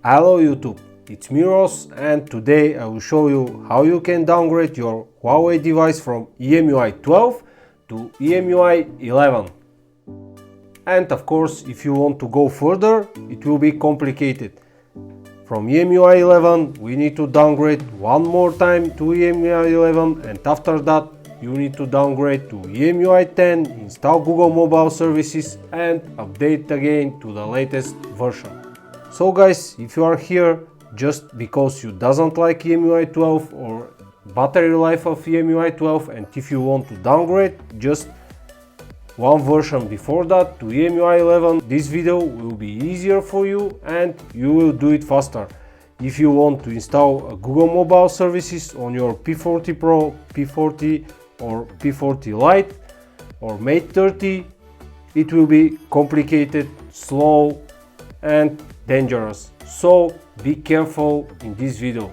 Hello YouTube, it's Miros, and today I will show you how you can downgrade your Huawei device from EMUI 12 to EMUI 11. And of course, if you want to go further, it will be complicated. From EMUI 11 we need to downgrade one more time to EMUI 11, and after that you need to downgrade to EMUI 10, install Google Mobile Services and update again to the latest version. So guys, if you are here just because you doesn't like EMUI 12 or battery life of EMUI 12, and if you want to downgrade just one version before that to EMUI 11, this video will be easier for you and you will do it faster. If you want to install Google Mobile Services on your P40 Pro, P40 or P40 Lite or Mate 30, it will be complicated, slow and dangerous. So be careful in this video.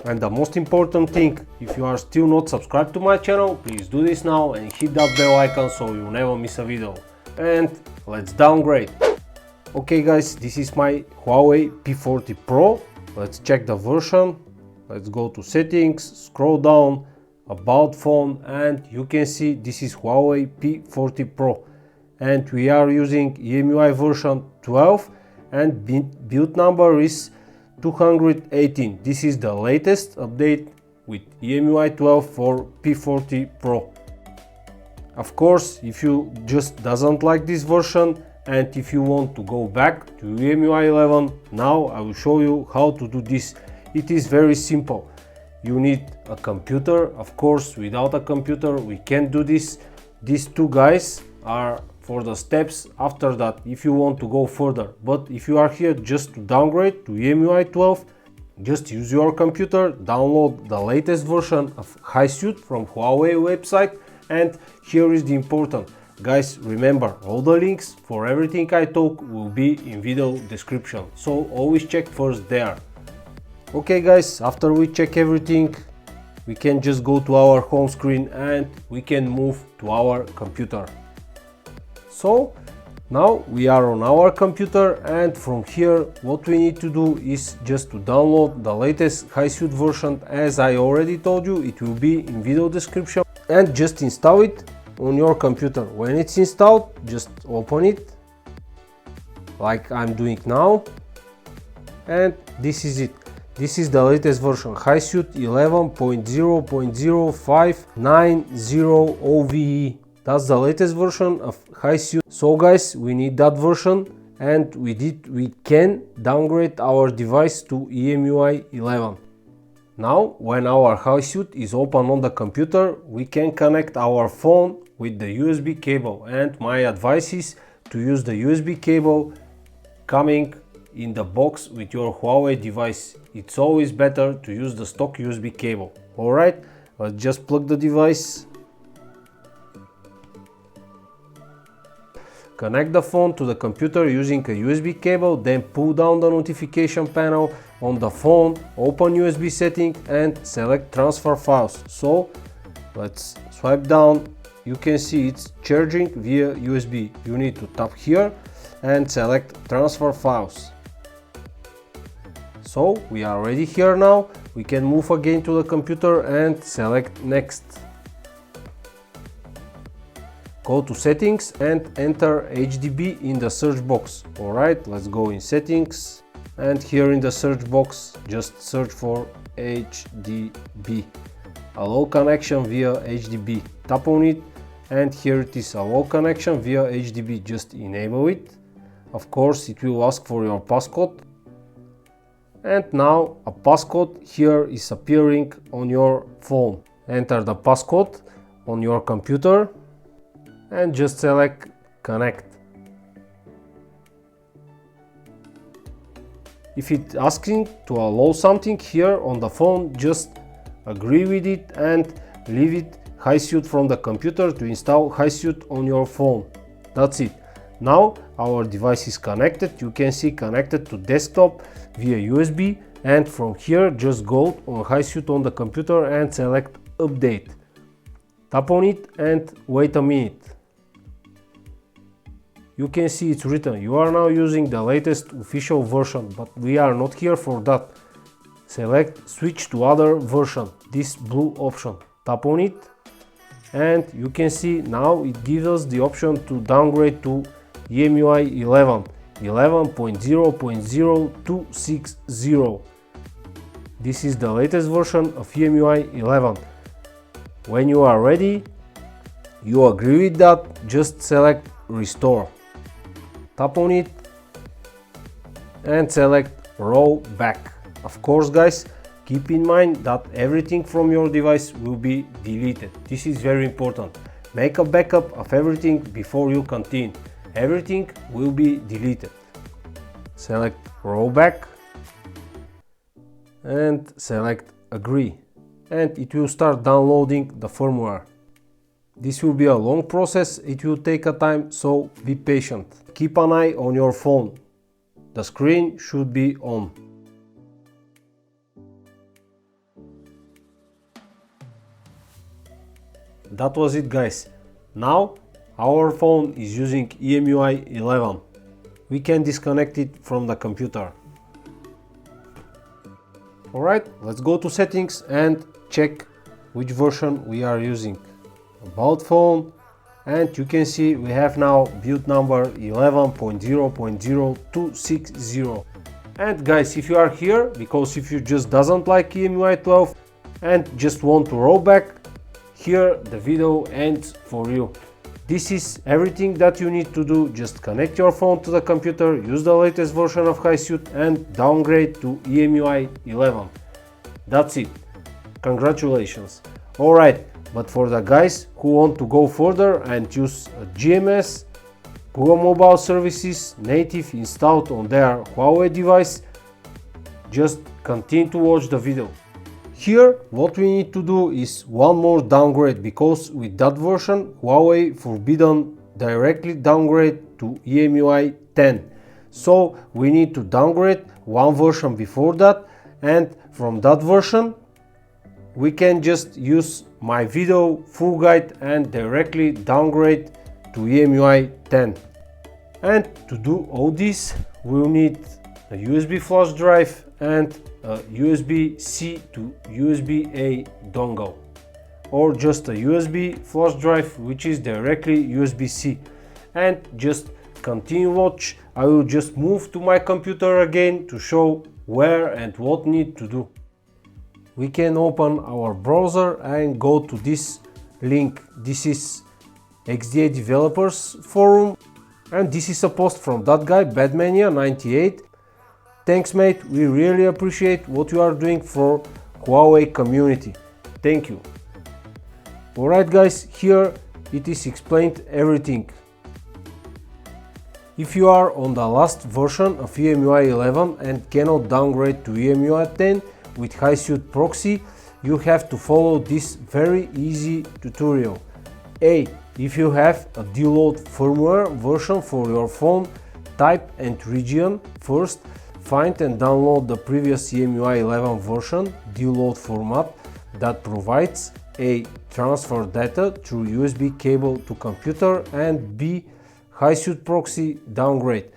And the most important thing, if you are still not subscribed to my channel, please do this now and hit that bell icon so you never miss a video. And let's downgrade. Okay guys, this is my Huawei P40 Pro. Let's check the version. Let's go to settings, scroll down, about phone, and you can see this is Huawei P40 Pro. And we are using EMUI version 12 and build number is 218. This is the latest update with EMUI 12 for P40 Pro. Of course, if you just doesn't like this version and if you want to go back to EMUI 11, now I will show you how to do this. It is very simple. You need a computer. Of course, without a computer we can't do this. These two guys are for the steps after that if you want to go further. But if you are here just to downgrade to EMUI 12, just use your computer, download the latest version of HiSuite from Huawei website, and here is the important. Guys, remember, all the links for everything I talk will be in video description, so always check first there. Okay guys, after we check everything, we can just go to our home screen and we can move to our computer. So now we are on our computer, and from here what we need to do is just to download the latest HiSuite version. As I already told you, it will be in video description, and just install it on your computer. When it's installed, just open it like I'm doing now, and this is it. This is the latest version, HiSuite 11.0.0590 OVE. That's the latest version of HiSuite. So guys, we need that version, and we can downgrade our device to EMUI 11. Now, when our HiSuite is open on the computer, we can connect our phone with the USB cable, and my advice is to use the USB cable coming in the box with your Huawei device. It's always better to use the stock USB cable. Alright, let's just plug the device. Connect the phone to the computer using a USB cable, then pull down the notification panel on the phone, open USB setting and select transfer files. So let's swipe down. You can see it's charging via USB. You need to tap here and select transfer files. So we are ready here now. We can move again to the computer and select next. Go to settings and enter HDB in the search box. Alright, let's go in settings, and here in the search box just search for HDB. Allow connection via HDB. Tap on it, and here it is, allow connection via HDB. Just enable it. Of course, it will ask for your passcode. And now a passcode here is appearing on your phone. Enter the passcode on your computer and just select connect. If it's asking to allow something here on the phone, just agree with it and leave it HiSuite from the computer to install HiSuite on your phone. That's it. Now our device is connected. You can see connected to desktop via USB, and from here just go on HiSuite on the computer and select update. Tap on it and wait a minute. you can see it's written you are now using the latest official version, but we are not here for that. Select switch to other version, this blue option, tap on it, and you can see now it gives us the option to downgrade to EMUI 11.0.0.0260. This is the latest version of EMUI 11. When you are ready, you agree with that, just select restore. Tap on it and select roll back. Of course guys, keep in mind that everything from your device will be deleted. This is very important. Make a backup of everything before you continue. Everything will be deleted. Select roll back and select agree, and it will start downloading the firmware. This will be a long process, it will take a time, so be patient. Keep an eye on your phone. The screen should be on. That was it guys. Now our phone is using EMUI 11. We can disconnect it from the computer. Alright, let's go to settings and check which version we are using. About phone, and you can see we have now build number 11.0.0260. And guys, if you are here because if you just doesn't like EMUI 12 and just want to roll back, here the video ends for you. This is everything that you need to do. Just connect your phone to the computer, use the latest version of HiSuite and downgrade to EMUI 11. That's it. Congratulations. Alright, but for the guys who want to go further and use a GMS, Google Mobile Services native installed on their Huawei device, just continue to watch the video. Here what we need to do is one more downgrade, because with that version Huawei forbidden directly downgrade to EMUI 10. So we need to downgrade one version before that, and from that version we can just use my video full guide and directly downgrade to EMUI 10. And to do all this we'll need a USB flash drive and a USB-C to USB-A dongle, or just a USB flash drive which is directly USB-C. And just continue watch. I will just move to my computer again to show where and what need to do. We can open our browser and go to this link. This is XDA Developers forum, and this is a post from that guy Badmania98. Thanks mate, we really appreciate what you are doing for Huawei community. Thank you. Alright guys, here it is explained everything. If you are on the last version of EMUI 11 and cannot downgrade to EMUI 10 with HiSuite proxy, you have to follow this very easy tutorial. A. If you have a deload firmware version for your phone, type and region first. Find and download the previous EMUI 11 version deload format that provides A. Transfer data through USB cable to computer, and B. HiSuite proxy downgrade.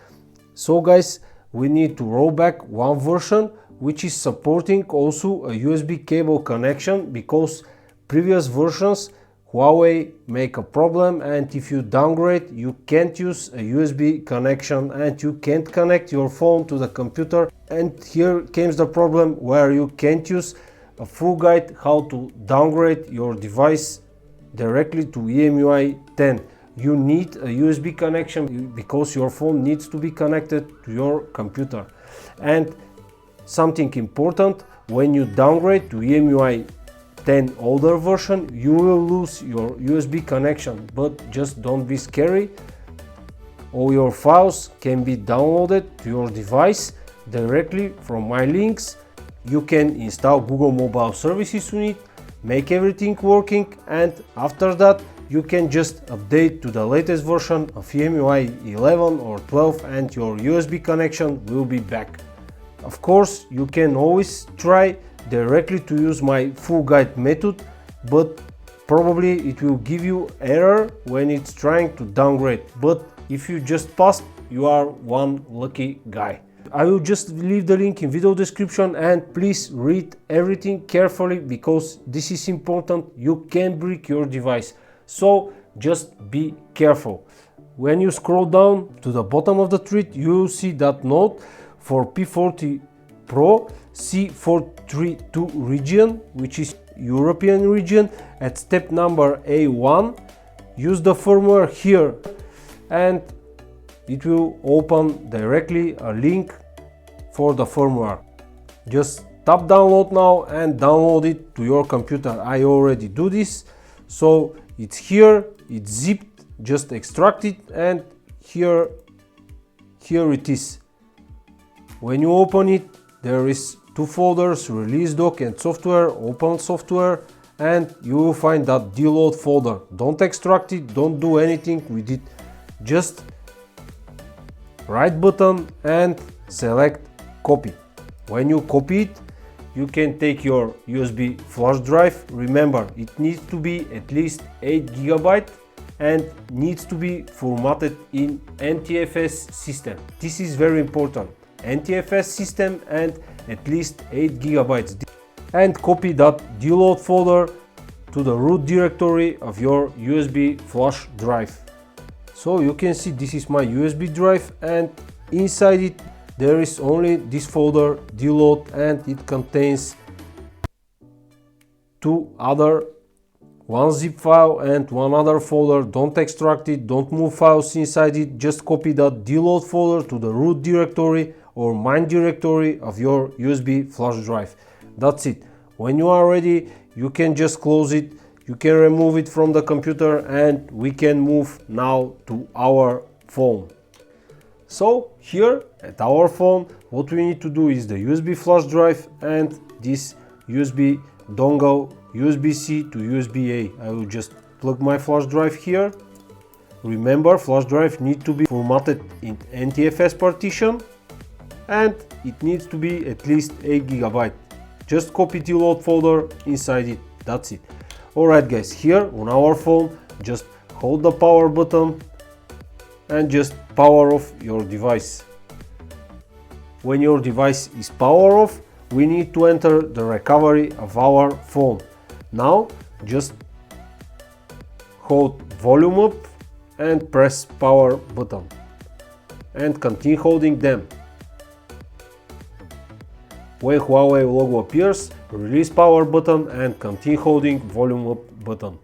So guys, we need to roll back one version which is supporting also a USB cable connection, because previous versions Huawei make a problem, and if you downgrade you can't use a USB connection and you can't connect your phone to the computer. And here comes the problem where you can't use a full guide how to downgrade your device directly to EMUI 10. You need a USB connection because your phone needs to be connected to your computer. And something important, when you downgrade to EMUI 10 older version, you will lose your USB connection, but just don't be scary. All your files can be downloaded to your device directly from my links. You can install Google Mobile Services on it, make everything working, and after that you can just update to the latest version of EMUI 11 or 12 and your USB connection will be back. Of course, you can always try directly to use my full guide method, but probably it will give you error when it's trying to downgrade. But If you just passed, you are one lucky guy. I will just leave the link in video description, and please read everything carefully because this is important. You can break your device, so just be careful. When you scroll down to the bottom of the thread, you will see that note for P40 Pro C432 region, which is European region. At step number A1, use the firmware here and it will open directly a link for the firmware. Just tap download now and download it to your computer. I already do this, so it's here, it's zipped. Just extract it and here it is. When you open it, there is two folders, release doc and software, open software, and you will find that deload folder. Don't extract it, don't do anything with it. Just right button and select copy. When you copy it, you can take your USB flash drive. Remember, it needs to be at least 8 GB and needs to be formatted in NTFS system. This is very important. NTFS system and at least 8 GB. And copy that deload folder to the root directory of your USB flash drive. So you can see this is my USB drive, and inside it there is only this folder deload, and it contains one zip file and one other folder. Don't extract it, don't move files inside it, just copy that deload folder to the root directory or main directory of your USB flash drive. That's it. When you are ready, you can just close it, you can remove it from the computer, and we can move now to our phone. So here at our phone, what we need to do is the USB flash drive and this USB dongle, USB-C to USB-A. I will just plug my flash drive here. Remember, flash drive needs to be formatted in NTFS partition and it needs to be at least 8 GB. Just copy the load folder inside it. That's it. Alright guys, here on our phone, just hold the power button and just power off your device. When your device is power off, we need to enter the recovery of our phone. Now just hold volume up and press power button and continue holding them. When Huawei logo appears, release power button and continue holding volume up button.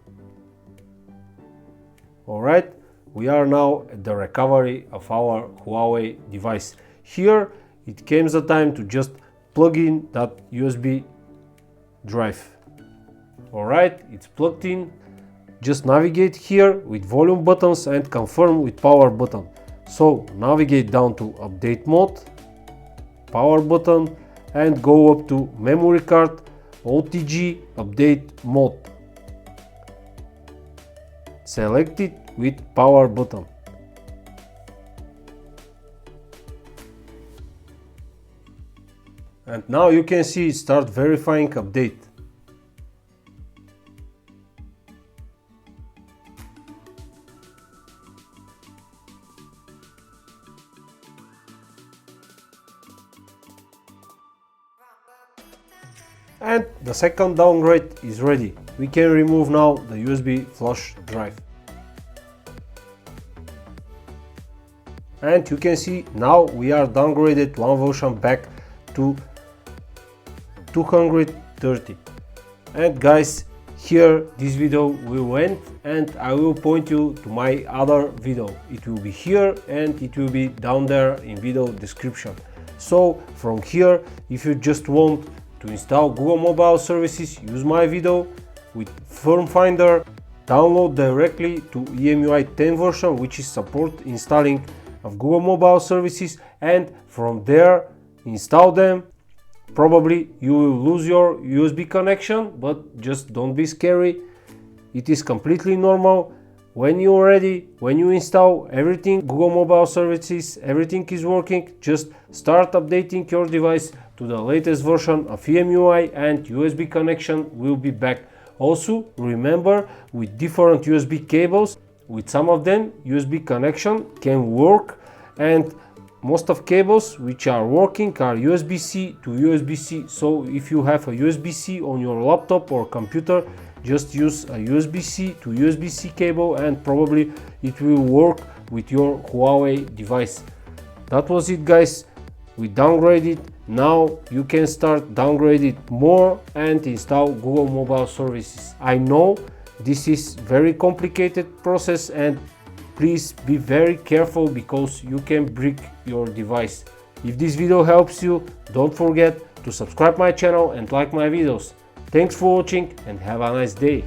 Alright, we are now at the recovery of our Huawei device. Here it came the time to just plug in that USB drive. Alright, it's plugged in. Just navigate here with volume buttons and confirm with power button. So navigate down to update mode, power button, and go up to memory card, OTG update mode. Select it with power button. And now you can see it start verifying update. And the second downgrade is ready. We can remove now the USB flash drive. And you can see now we are downgraded one version back to 230. And guys, here this video will end and I will point you to my other video. It will be here and it will be down there in video description. So from here, if you just want to install Google Mobile Services, use my video with Firm Finder, download directly to EMUI 10 version, which is support installing of Google Mobile Services, and from there install them. Probably you will lose your USB connection, but just don't be scary. It is completely normal. When you're ready, when you install everything, Google Mobile Services, everything is working, just start updating your device to the latest version of EMUI and USB connection will be back. Also remember, with different USB cables, with some of them USB connection can work, and most of cables which are working are USB-C to USB-C. So if you have a USB-C on your laptop or computer, just use a USB-C to USB-C cable and probably it will work with your Huawei device. That was it, guys. We downgraded. Now you can start downgrading more and install Google Mobile Services. I know this is very complicated process, and please be very careful because you can break your device. If this video helps you, don't forget to subscribe my channel and like my videos. Thanks for watching and have a nice day.